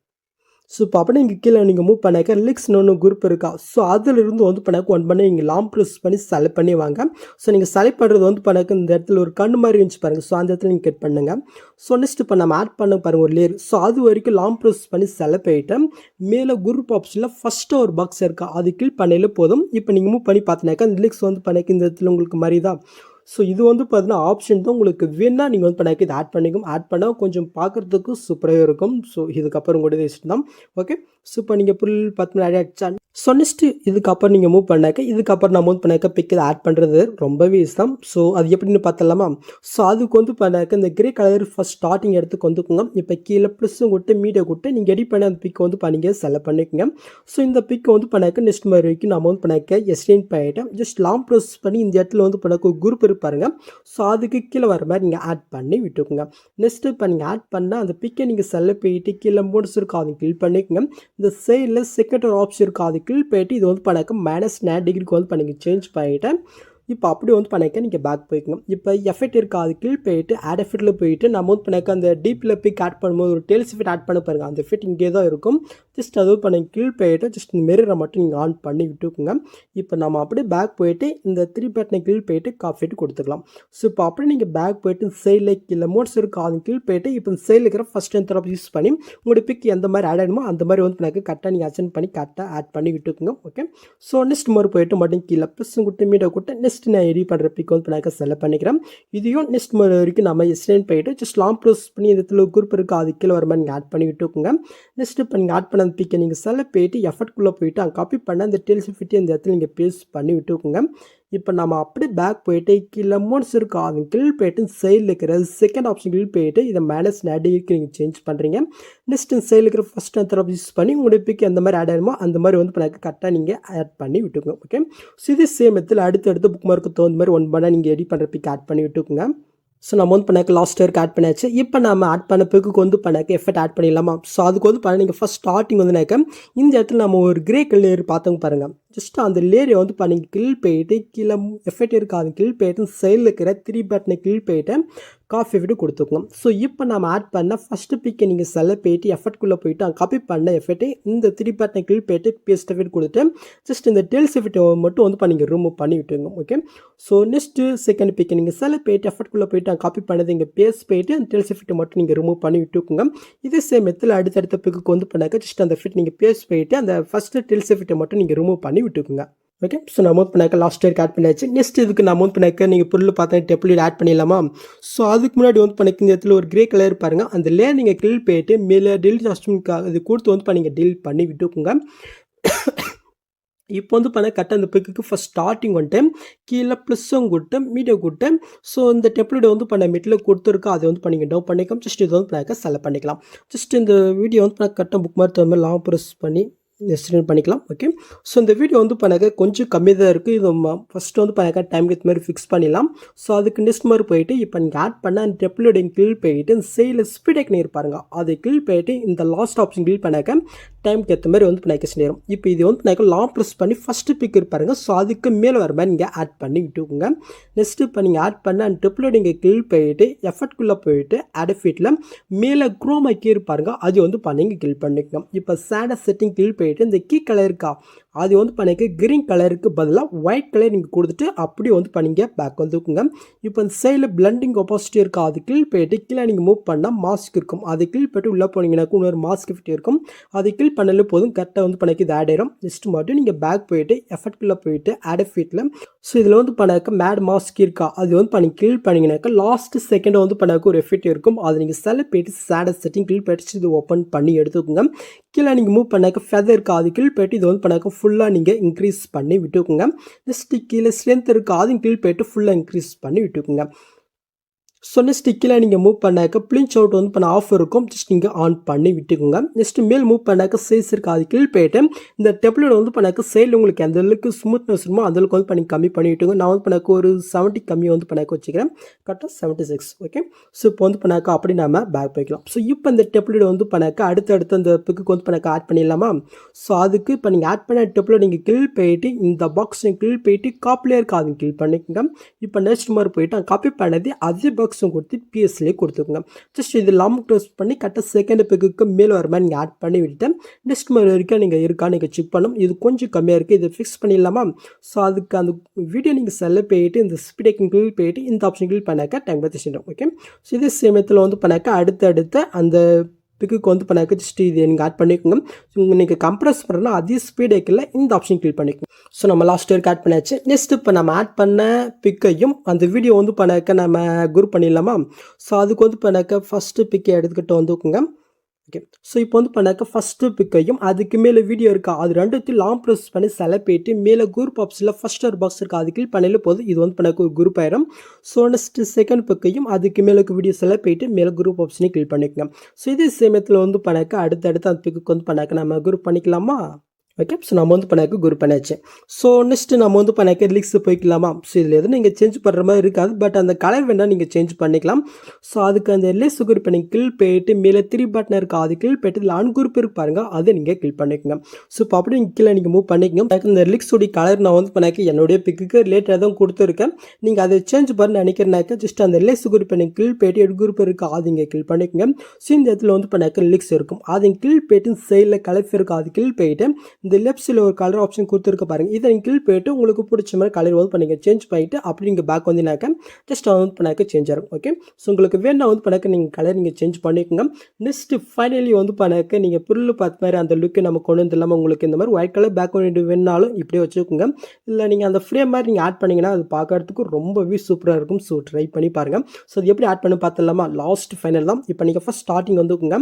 Speaker 2: ஸோ இப்போ அப்படியே நீங்கள் கீழே நீங்கள் மூவ் பண்ணாக்க லிக்ஸ்னு ஒன்று குரூப் இருக்கா. ஸோ அதிலிருந்து வந்து பண்ணாக்க ஒன் பண்ணி நீங்கள் லாங் ப்ரெஸ் பண்ணி செலக்ட் பண்ணி வாங்க. ஸோ நீங்கள் செலக்ட் பண்ணுறது வந்து பண்ணாக்க இந்த இடத்துல ஒரு கண்ணு மாதிரி இருந்துச்சு பாருங்கள். ஸோ அந்த இடத்துல நீங்கள் கட் பண்ணுங்கள். ஸோ நெக்ஸ்ட் இப்போ நம்ம ஆட் பண்ண பாருங்கள் ஒரு லேயர். ஸோ அது வரைக்கும் லாங் ப்ரெஸ் பண்ணி செலக்ட் பண்ணிவிட்டு மேலே குரூப் ஆப்ஷனில் ஃபஸ்ட்டு ஒரு பாக்ஸ் இருக்கா அது கில் பண்ணாலே போதும். இப்போ நீங்கள் மூவ் பண்ணி பார்த்தினாக்கா அந்த லிக்ஸ் வந்து பண்ணாக்க இந்த இடத்துல உங்களுக்கு மாதிரி தான். ஸோ இது வந்து பார்த்தீங்கன்னா ஆப்ஷன் தான் உங்களுக்கு வேணால் நீங்கள் வந்து பண்ணாக்க இது ஆட் பண்ணிக்கும். ஆட் பண்ணால் கொஞ்சம் பார்க்குறதுக்கு சூப்பராக இருக்கும். ஸோ இதுக்கப்புறம் கூட இஷ்டம் தான். ஓகே, ஸோ இப்போ நீங்கள் full 10 minute add add so next இதுக்கப்புறம் நீங்கள் மூவ் பண்ணாக்க இதுக்கப்புறம் நம்ம வந்து பண்ணாக்க பிக் இதை ஆட் பண்ணுறது ரொம்பவே இஷ்டம். ஸோ அது எப்படின்னு பார்த்தலாமா. ஸோ அதுக்கு வந்து பண்ணாக்க இந்த கிரே கலர் ஃபஸ்ட் ஸ்டார்டிங் இடத்துக்கு வந்துக்குங்க. இப்போ கீழே ப்ளஸ்ஸும் கொடுத்து மீடியா கொடுத்து நீங்கள் எடிட் பண்ணி அந்த பிக்கை வந்து பண்ணிங்க செலக்ட் பண்ணிக்கோங்க. ஸோ இந்த பிக்கை வந்து பண்ணாக்க நெக்ஸ்ட் மாதிரி வரைக்கும் நம்ம வந்து பண்ணாக்க எஸ்டெயின் பண்ணிவிட்டேன். ஜஸ்ட் லாங் ப்ரெஸ் பண்ணி இந்த இடத்துல வந்து பண்ணாக்க ஒரு குரூப் இருப்பாருங்க. ஸோ அதுக்கு கீழே வர மாதிரி நீங்கள் ஆட் பண்ணி விட்டுக்குங்க. நெக்ஸ்ட்டு இப்போ நீங்கள் ஆட் பண்ணால் அந்த பிக்கை நீங்கள் செலக்ட் பண்ணிட்டு கீழே மோட்ஸ் இருக்கும் அதை கில் பண்ணிக்கோங்க. இந்த சைடில் செகண்ட் ஒரு ஆப்ஷன் இருக்கும் அது கில் போயிட்டு இது வந்து பண்ணாக்க -9 டிகிரிக்கு வந்து பண்ணி சேஞ்ச் பண்ணிவிட்டேன். இப்போ அப்படி வந்து பண்ணாக்க நீங்கள் பேக் போய்க்கணும். இப்போ எஃபெக்ட் இருக்கா அது கீழ் போயிட்டு ஆட் எஃபெக்ட்டில் போயிட்டு நம்ம வந்து பண்ணாக்க அந்த டீப்பில் பிக் ஆட் பண்ணும்போது ஒரு டெய்ல்ஸ் எஃபெக்ட் ஆட் பண்ண பாருங்கள். அந்த எஃபெக்ட் இங்கே தான் இருக்கும். ஜஸ்ட் அது பண்ணி கீழ் போயிட்டு ஜஸ்ட் இந்த மிரரை மட்டும் நீங்கள் ஆன் பண்ணி விட்டுக்குங்க. இப்போ நம்ம அப்படியே பேக் போயிட்டு இந்த 3 பட்டனை கீழ் போயிட்டு காஃபெட் கொடுத்துக்கலாம். ஸோ இப்போ அப்படியே நீங்கள் பேக் போயிட்டு சைடில் கீழே மோட்ஸ் இருக்கா அது கீழ் போயிட்டு இப்போ சைடில் இருக்கிற ஃபஸ்ட் அண்ட் தரப்பு யூஸ் பண்ணி உங்களுடைய பிக் எந்த மாதிரி ஆட் ஆகிடுமோ அந்த மாதிரி வந்து பண்ணாக்க கரெக்டாக நீங்கள் அசென்ட் பண்ணி கரெக்டாக ஆட் பண்ணி விட்டுக்குங்க. ஓகே, ஸோ நெக்ஸ்ட் மாதிரி போயிட்டு மட்டும் கீழே ப்ளஸ் கொடுத்து மீடியா கொடுத்து நெக்ஸ்ட் நான் எடிட் பண்ணுற பிக் வந்து பண்ணாக்க செலக்ட் பண்ணிக்கிறேன். இதையும் நெக்ஸ்ட் மாதிரி வரைக்கும் நம்ம எக்ஸ்டெண்ட் பண்ணிட்டு ஜஸ்ட் லாங் ப்ரெஸ் பண்ணி இந்த இடத்துல குரூப் இருக்குது அது கீழே வர மாதிரி நீங்கள் ஆட் பண்ணி விட்டுக்குங்க. நெக்ஸ்ட் இப்போ நீங்கள் ஆட் பண்ண அந்த பிக்கை நீங்கள் செலக்ட் போயிட்டு எஃபர்ட்குள்ளே போயிட்டு அங்கே காப்பி பண்ண அந்த டெய்ல்ஸ் ஃபிட்டி இந்த இடத்துல நீங்கள் பேஸ்ட் பண்ணி விட்டுக்குங்க. இப்போ நம்ம அப்படியே பேக் போயிட்டு கீழே மோட்ஸ் இருக்கா அது கீழ் போயிட்டு சைடில் இருக்கிற செகண்ட் ஆப்ஷன் கீழ் போயிட்டு இதை -9 டிகிரிக்கு நீங்கள் சேஞ்ச் பண்ணுறீங்க. நெக்ஸ்ட் சைடில் இருக்கிற ஃபஸ்ட் அந்த யூஸ் பண்ணி உங்களுடைய பிக் எந்த மாதிரி ஆட் ஆகிடுமோ அந்த மாதிரி வந்து பண்ணாக்க கரெக்டாக நீங்கள் ஆட் பண்ணி விட்டுக்குங்க. ஓகே, ஸோ இதே சேம் இடத்துல அடுத்தடுத்து புக் மார்க்கு தகுந்த மாதிரி ஒன் பண்ணால் நீங்கள் எடிட் பண்ணுற பிக் ஆட் பண்ணி விட்டுக்குங்க. ஸோ நம்ம வந்து பண்ணாக்க லாஸ்ட் இயருக்கு ஆட் பண்ணியாச்சு. இப்போ நம்ம ஆட் பண்ண பிக்கு வந்து பண்ணாக்க எஃபெக்ட் ஆட் பண்ணிடலாமா. ஸோ அதுக்கு வந்து பண்ண நீங்கள் ஃபஸ்ட் ஸ்டார்டிங் வந்துனாக்க இந்த இடத்துல நம்ம ஒரு கிரே கலர் பார்த்தவங்க பாருங்கள். ஜஸ்ட் அந்த லேயரை வந்து நீங்கள் கிளிக் போயிட்டு கீழே எஃபெக்ட் இருக்காது கிளிக் போயிட்டு சைடில் இருக்கிற 3 பட்டனை கிளிக் போயிட்டு காஃபி எஃபெக்ட் கொடுத்துக்கணும். ஸோ இப்போ நம்ம ஆட் பண்ண ஃபஸ்ட்டு பிக்கை நீங்கள் செலக்ட் போயிட்டு எஃபெக்ட்குள்ளே போயிட்டு காப்பி பண்ண எஃபெக்ட்டு இந்த 3 பட்டனை கிளிக் போயிட்டு பேஸ்ட் எஃபெக்ட் கொடுத்துட்டு ஜஸ்ட் இந்த டெல்ஸ் எஃபெக்ட்டை மட்டும் வந்து நீங்கள் ரிமூவ் பண்ணி விட்டுருங்க. ஓகே, ஸோ நெக்ஸ்ட்டு செகண்ட் பிக்கை நீங்கள் செலக்ட் போயிட்டு எஃபெக்ட்குள்ளே போயிட்டு காப்பி பண்ணது இங்கே பேஸ்ட் போயிட்டு அந்த டெல்ஸ் எஃபெக்ட்டை மட்டும் நீங்கள் ரிமூவ் பண்ணி விட்டுக்குங்க. இதே சேம் மெத்தில் அடுத்தடுத்த பிக்கு வந்து பண்ணாக்க ஜஸ்ட் அந்த எஃபெக்ட் நீங்கள் பேஸ்ட் போயிட்டு அந்த ஃபஸ்ட்டு டெல்ஸ் எஃபெக்ட்டை மட்டும் நீங்கள் ரிமூவ் பண்ணி விட்டுக்குங்க. ஓகே, ஸோ நான் அமௌண்ட் பண்ணாக்க லாஸ்ட் இயருக்கு ஆட் பண்ணியாச்சு. நெக்ஸ்ட் இதுக்கு நான் அமௌண்ட் பண்ணாக்க நீங்கள் பொருள் பார்த்தா டெப்லெட் ஆட் பண்ணிடலாமா? ஸோ அதுக்கு முன்னாடி வந்து பண்ணிக்க இந்த இடத்துல ஒரு கிரே கலர் பாருங்கள், அந்த லேயர் நீங்கள் கிளிக் போயிட்டு மேலே டெலிட் ஆப்ஷனுக்காக இது கொடுத்து வந்து நீங்கள் டெலிட் பண்ணி விட்டுக்குங்க. இப்போ வந்து பண்ண கரெக்டாக அந்த பிக்குக்கு ஃபஸ்ட் ஸ்டார்டிங் வந்துட்டு கீழே ப்ளஸ்ஸும் கொடுத்து மீடியம் கொடுத்து ஸோ இந்த டெப்லெட் வந்து பண்ண மிட்டில் கொடுத்துருக்கா அதை வந்து பண்ணிங்க டவுன் பண்ணிக்கலாம். ஜஸ்ட் இது வந்து பண்ணாக்க செலக்ட் பண்ணிக்கலாம். ஜஸ்ட் இந்த வீடியோ வந்து பண்ண கரெக்டாக புக் மாதிரி தகுந்த மாதிரி லாங் ப்ரெஸ் பண்ணி எக்ஸ்டெண்ட் பண்ணிக்கலாம். ஓகே, ஸோ இந்த வீடியோ வந்து பண்ணாக்க கொஞ்சம் கம்மி தான் இருக்குது. இது ஃபஸ்ட்டு வந்து பண்ணாக்க டைமுக்கு ஏற்ற மாதிரி ஃபிக்ஸ் பண்ணிடலாம். ஸோ அதுக்கு நெக்ஸ்ட் மாதிரி போயிட்டு இப்போ நீங்கள் ஆட் பண்ண அந்த டெப்லெட் கிளிக் போயிட்டு இந்த சைடில் ஸ்பீட் ஐக்கன் இருப்பாருங்க அதை கிளிக் போயிட்டு இந்த லாஸ்ட் ஆப்ஷன் கிளிக் பண்ணாக்க டைமுக்கு ஏற்ற மாதிரி வந்து பண்ணாக்க நேரம். இப்போ இது வந்து பண்ணாக்க லாங் ப்ரெஸ் பண்ணி ஃபஸ்ட்டு பிக் இருப்பாருங்க. ஸோ அதுக்கு மேலே வர மாதிரி நீங்கள் ஆட் பண்ணி விட்டுக்கோங்க. நெக்ஸ்ட்டு இப்போ நீங்கள் ஆட் பண்ண அந்த டெப்லெட் இங்கே கிளிக் போயிட்டு எஃபெக்ட்குள்ளே போயிட்டு அடஃபிட்டில் மேலே குரோமா கீ இருப்பாருங்க அது வந்து பண்ணிங்க கிளிக் பண்ணிக்கணும். இப்போ சேட செட்டிங் கிளிக் போயிட்டு இந்த கீ கலர் இருக்கா அது வந்து பண்ணிக்க கிரீன் கலருக்கு பதிலாக ஒயிட் கலர் நீங்கள் கொடுத்துட்டு அப்படியே வந்து பண்ணிங்க பேக் வந்துக்குங்க. இப்போ இந்த சைடில் பிளண்டிங் ஆப்போசிட்டி இருக்கா அது கிளிக் போயிட்டு கீழே நீங்கள் மூவ் பண்ணால் மாஸ்க் இருக்கும் அதை கிளிக் போய்ட்டு உள்ளே போனீங்கன்னாக்கும் இன்னொரு மாஸ்க் ஃபிட் இருக்கும் அதை கிளிக் பண்ணாலே போதும் கரெக்டாக வந்து பண்ணிக்க இது ஆட் ஆயிரும். ஜஸ்ட் மட்டும் நீங்கள் பேக் போயிட்டு எஃபெக்ட்குள்ளே போயிட்டு ஆட் ஃபீட்டில் ஸோ இதில் வந்து பண்ணாக்க மேட் மாஸ்க் இருக்கா அது வந்து பண்ணி கிளிக் பண்ணிங்கனாக்கா லாஸ்ட் செகண்டை வந்து பண்ணாக்க ஒரு எஃபெக்ட் இருக்கும் அதை நீங்கள் செலக்ட் போயிட்டு சேட செட்டிங் கிளிக் போயிட்டு இது ஓப்பன் பண்ணி எடுத்துக்கோங்க. கீழே நீங்கள் மூவ் பண்ணாக்க ஃபெதர் இருக்கா அது கிளிக் போயிட்டு இது வந்து பண்ணாக்க ஃபுல்லாக நீங்கள் இன்க்ரீஸ் பண்ணி விட்டுக்குங்க. நெக்ஸ்ட் கீழே ஸ்ட்ரென்த் இருக்கா அதையும் கிளிக் போயிட்டு ஃபுல்லாக இன்க்ரீஸ் பண்ணி விட்டுக்குங்க. ஸோ நெக்ஸ்ட் கீழே நீங்கள் மூவ் பண்ணாக்க பிளிஞ்ச் அவுட் வந்து பண்ண ஆஃப் இருக்கும் ஜஸ்ட் நீங்கள் ஆன் பண்ணி விட்டுக்குங்க. நெக்ஸ்ட் மேல் மூவ் பண்ணாக்க சைஸ் இருக்குது அது கீழ் போயிட்டு இந்த டெப்லெட் வந்து பண்ணாக்க சைடில் உங்களுக்கு எந்த அளவுக்கு ஸ்மூத்னஸ் இருக்குமோ அந்த அளவுக்கு வந்து பண்ணி கம்மி பண்ணி விட்டுங்க. நான் வந்து பண்ணாக்க ஒரு 70 கம்மி வந்து பண்ணாக்க வச்சுக்கிறேன் கரெக்டாக 76. ஓகே, ஸோ இப்போ வந்து பண்ணாக்க அப்படி நம்ம பேக் போய்க்கலாம். ஸோ இப்போ இந்த டெப்லெட் வந்து பண்ணாக்க அடுத்தடுத்து அந்த பிக்கு வந்து பண்ணாக்க ஆட் பண்ணிடலாமா? ஸோ அதுக்கு இப்போ நீங்கள் ஆட் பண்ண டெப்லெட் நீங்கள் கீழ் போயிட்டு இந்த பாக்ஸ் கீழ் போயிட்டு காப்பிலே இருக்கா அது கீழ் பண்ணிக்கோங்க. இப்போ நெக்ஸ்ட் மாதிரி போயிட்டு காப்பி பண்ணது அதே பாக்ஸ் கொடுத்து பிஎஸ்லேயே கொடுத்துக்கோங்க. ஜஸ்ட் இது லாங் ப்ரெஸ் பண்ணி கரெக்டாக செகண்ட் பிக்கு மேலே வர மாதிரி நீங்கள் ஆட் பண்ணி விட்டுட்டு நெக்ஸ்ட் மாதிரி வரைக்கும் நீங்கள் இருக்கா நீங்கள் செக் பண்ணணும். இது கொஞ்சம் கம்மியாக இருக்குது இதை ஃபிக்ஸ் பண்ணிடலாமா? ஸோ அதுக்கு அந்த வீடியோ நீங்கள் செல்ல போயிட்டு இந்த ஸ்பீட் கிளிக் போயிட்டு இந்த ஆப்ஷன் கிளிக் பண்ணாக்க டைம் பார்த்து செஞ்சிடும். ஓகே, ஸோ இதே சமயத்தில் வந்து பண்ணாக்க அடுத்த அந்த பிக்கு வந்து பண்ணாக்க ஜஸ்ட் இது நீங்கள் ஆட் பண்ணிக்கோங்க. நீங்கள் கம்ப்ரஸ் பண்ணுறதுனா அதே ஸ்பீட் ஏக்கில் இந்த ஆப்ஷன் கிளிக் பண்ணிக்கோங்க. ஸோ நம்ம லாஸ்ட் இயருக்கு ஆட் பண்ணியாச்சு. நெக்ஸ்ட் இப்போ நம்ம ஆட் பண்ண பிக்கையும் அந்த வீடியோ வந்து பண்ணாக்க நம்ம குரூப் பண்ணிடலாமா? ஸோ அதுக்கு வந்து பண்ணாக்க ஃபஸ்ட்டு பிக்கை எடுத்துக்கிட்டு வந்துக்குங்க. ஓகே, ஸோ இப்போ வந்து பண்ணாக்க ஃபஸ்ட்டு பிக்கையும் அதுக்கு மேலே வீடியோ இருக்கா அது ரெண்டுத்தையும் லாங் ப்ரெஸ் பண்ணி செலக்ட் போயிட்டு மேலே குரூப் ஆப்ஷனில் ஃபஸ்ட் ஒரு பாக்ஸ் இருக்கா அது கிளிக் பண்ணல போதும் இது வந்து பண்ணாக்க ஒரு குரூப் ஆயிரும். ஸோ நெக்ஸ்ட் செகண்ட் பிக்கையும் அதுக்கு மேலே வீடியோ செலக்ட் போயிட்டு மேலே குரூப் ஆப்ஷனையும் கிளிக் பண்ணிக்கோங்க. ஸோ இதே சமயத்தில் வந்து பண்ணாக்க அடுத்தடுத்து அந்த பிக்கு வந்து பண்ணாக்க நம்ம குரூப் பண்ணிக்கலாமா? ஓகே, ஸோ நம்ம வந்து பண்ணாக்க குரூப் பண்ணியாச்சு. ஸோ நெக்ஸ்ட் நம்ம வந்து பண்ணாக்க லிக்ஸ் போய்க்கலாமா? ஸோ இதில் எதுவும் நீங்கள் சேஞ்ச் பண்ணுற மாதிரி இருக்காது பட் அந்த கலர் வேணால் நீங்கள் சேஞ்ச் பண்ணிக்கலாம். ஸோ அதுக்கு அந்த லிக்ஸ் குரூப் நீங்கள் கிளிக் போயிட்டு மேலே 3 பட்டன் இருக்கா அது கிளிக் போயிட்டு இதில் அன்குரூப் இருப்பாருங்க அதை நீங்கள் கிளிக் பண்ணிக்கோங்க. ஸோ இப்போ அப்படி நீங்கள் கீழே நீங்கள் மூவ் பண்ணிக்கோங்க. இந்த லிக்ஸோடைய கலர் நான் வந்து பண்ணாக்க என்னுடைய பிக்கு ரிலேட்டடாக தான் கொடுத்துருக்கேன். நீங்கள் அதை சேஞ்ச் பண்ண நினைக்கிறனாக்க ஜஸ்ட் அந்த லிக்ஸ் குரூப் நீங்கள் கிளிக் போயிட்டு எடு குரூப் இருக்கா அது இங்கே கிளிக் பண்ணிக்கோங்க. ஸோ இந்த இடத்துல வந்து பண்ணாக்க லிக்ஸ் இருக்கும் அதை கிளிக் போயிட்டு சைடில் கலர் இருக்கா அது கிளிக் போயிட்டு இந்த லெஃப்ட் சைடில் ஒரு கலர் ஆப்ஷன் கொடுத்துருக்க பாருங்கள் இதை நீங்கள் கிளிக் போயிட்டு உங்களுக்கு பிடிச்ச மாதிரி கலர் வந்து பண்ணிங்க சேஞ்ச் பண்ணிவிட்டு அப்படி நீங்கள் பேக் வந்தீங்கன்னாக்க ஜஸ்ட் வந்து பண்ணாக்க சேஞ்ச் ஆகும். ஓகே, ஸோ உங்களுக்கு வேணா வந்து பண்ணாக்க நீங்கள் கலர் நீங்கள் சேஞ்ச் பண்ணிக்கோங்க. நெக்ஸ்ட் ஃபைனலி வந்து பண்ணாக்க நீங்கள் புல்லு பார்த்த மாதிரி அந்த லுக்கு நம்ம கொண்டு வந்து இல்லாமல் உங்களுக்கு இந்த மாதிரி ஒயிட் கலர் பேக் வேணாலும் இப்படியே வச்சுக்கோங்க. இல்லை நீங்கள் அந்த ஃப்ரேம் மாதிரி நீங்கள் ஆட் பண்ணிங்கன்னா அது பார்க்கறதுக்கு ரொம்பவே சூப்பராக இருக்கும். ஸோ ட்ரை பண்ணி பாருங்கள். ஸோ அது எப்படி ஆட் பண்ணி பார்த்துடலாமா? லாஸ்ட் ஃபைனல் தான். இப்போ நீங்கள் ஃபஸ்ட் ஸ்டார்டிங் வந்துக்குங்க.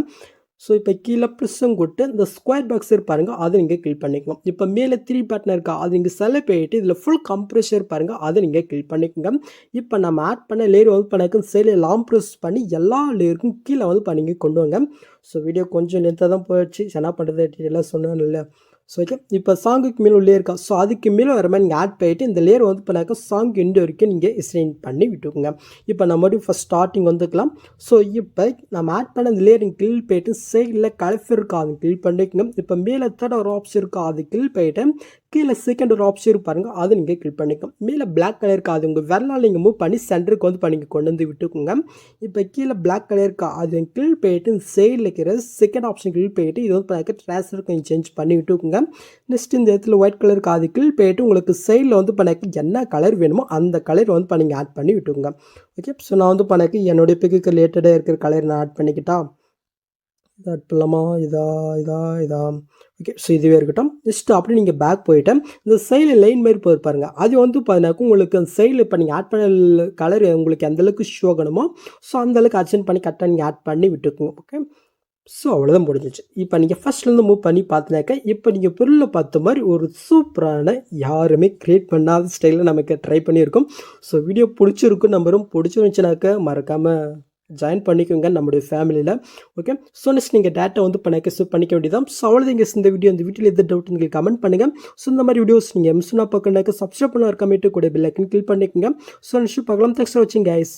Speaker 2: ஸோ இப்போ கீழே ப்ளஸ்ஸும் கொடுத்து இந்த ஸ்கொயர் பாக்ஸ் பாருங்கள் அதை நீங்கள் கிளிக் பண்ணிக்கணும். இப்போ மேலே 3 பட்டன் இருக்கா அது நீங்கள் செலக்ட் போயிட்டு இதில் ஃபுல் கம்ப்ரெஷர் பாருங்கள் அதை நீங்கள் கிளிக் பண்ணிக்கோங்க. இப்போ நம்ம ஆட் பண்ண லேயர் வந்து பண்ணாக்க சைடில் லாங் ப்ரெஸ் பண்ணி எல்லா லேயருக்கும் கீழே வந்து பண்ணிங்க கொண்டு வாங்க. ஸோ வீடியோ கொஞ்சம் லென்த்தாக தான் போயிடுச்சு என்ன பண்ணுறது டீட்டெயிலாக சொன்னேன் இல்லை. ஸோ ஓகே, இப்போ சாங்குக்கு மேலே லேயர் இருக்கா ஸோ அதுக்கு மேலே வர மாதிரி நீங்கள் ஆட் பண்ணிட்டு இந்த லேயர் வந்து பண்ணாக்க சாங் எண்டு வரைக்கும் நீங்கள் எக்ஸ்டெண்ட் பண்ணி விட்டுக்கோங்க. இப்போ நம்ம மறுபடியும் ஃபஸ்ட் ஸ்டார்டிங் வந்துக்கலாம். ஸோ இப்போ நம்ம ஆட் பண்ண இந்த லேயர் கிளிக் போயிட்டு சைடில் கலர் இருக்கா அது கிளிக் பண்ணிக்கோங்க. இப்போ மேலே தேர்ட் ஒரு ஆப்ஷன் இருக்கா அது கிளிக் போயிட்டு கீழே செகண்ட் ஒரு ஆப்ஷன் பாருங்கள், அதை நீங்கள் கிளிக் பண்ணிக்கோங்க. மேலே பிளாக் கலர் இருக்கா, அது உங்கள் விரலால் நீங்கள் மூவ் பண்ணி சென்டருக்கு வந்து பண்ணி கொண்டு வந்து விட்டுக்குங்க. இப்போ கீழே பிளாக் கலர் இருக்கா, அது கீழ் போயிட்டு சைடில் இருக்கிற செகண்ட் ஆப்ஷன் கீழ் போயிட்டு இது வந்து பண்ணாக்க ட்ரான்ஸ்ஃபர் கொஞ்சம் சேஞ்ச் பண்ணி விட்டுக்குங்க. நெக்ஸ்ட் இந்த இடத்துல ஒயிட் கலர் இருக்கா, அது கீழ் போயிட்டு உங்களுக்கு சைடில் வந்து பண்ணாக்க என்ன கலர் வேணுமோ அந்த கலர் வந்து பண்ணி ஆட் பண்ணி விட்டுக்குங்க. ஓகே, ஸோ நான் வந்து பண்ணாக்க என்னுடைய பிக்கு ரிலேட்டடாக இருக்கிற கலர் நான் ஆட் பண்ணிக்கிட்டா, இதை ஆட் பண்ணலாமா, இதா. ஓகே, ஸோ இதுவே இருக்கட்டும். நெக்ஸ்ட்டு அப்படி நீங்கள் பேக் போயிட்டு இந்த சைடில் லைன் மாதிரி போய் பாருங்க, அது வந்து பார்த்தீங்கன்னாக்கா உங்களுக்கு அந்த சைடில் இப்போ நீங்கள் ஆட் பண்ண கலர் உங்களுக்கு எந்தளவுக்கு ஷோ ஆகணுமோ ஸோ அந்தளவுக்கு அட்ஜென்ட் பண்ணி கரெக்டாக நீங்கள் ஆட் பண்ணி விட்டுக்குங்க. ஓகே, ஸோ அவ்வளோதான் முடிஞ்சிச்சு. இப்போ நீங்கள் ஃபஸ்ட்லேருந்து மூவ் பண்ணி பார்த்தினாக்கா இப்போ நீங்கள் பொருளில் பார்த்த மாதிரி ஒரு சூப்பரான யாருமே க்ரியேட் பண்ணாத ஸ்டைலில் நமக்கு ட்ரை பண்ணியிருக்கோம். ஸோ வீடியோ பிடிச்சிருக்கும் நம்பரும், பிடிச்சிருந்துச்சுனாக்கா மறக்காமல் ஜாயின் பண்ணிக்கோங்க நம்முடைய ஃபேமிலியில். ஓகே, ஸோ நெக்ஸ்ட் நீங்கள் டேட்டா வந்து பண்ணிக்க வேண்டியதான். ஸோ அவ்வளோதான் guys, இந்த வீடியோ இந்த வீடியோவில் எந்த டவுட் நீங்கள் கமெண்ட் பண்ணுங்கள். ஸோ இந்த மாதிரி வீடியோஸ் நீங்கள் மிஸ்னா பார்க்கணுனாக்கா சப்ஸ்கிரைப் பண்ண கமெண்ட்டு கூட பெல் ஐக்கன் கிளிக் பண்ணிக்கோங்க. ஸோ நெக்ஸ்ட் பார்க்கலாம். தேங்க்ஸ் ஃபார் வாட்சிங் guys.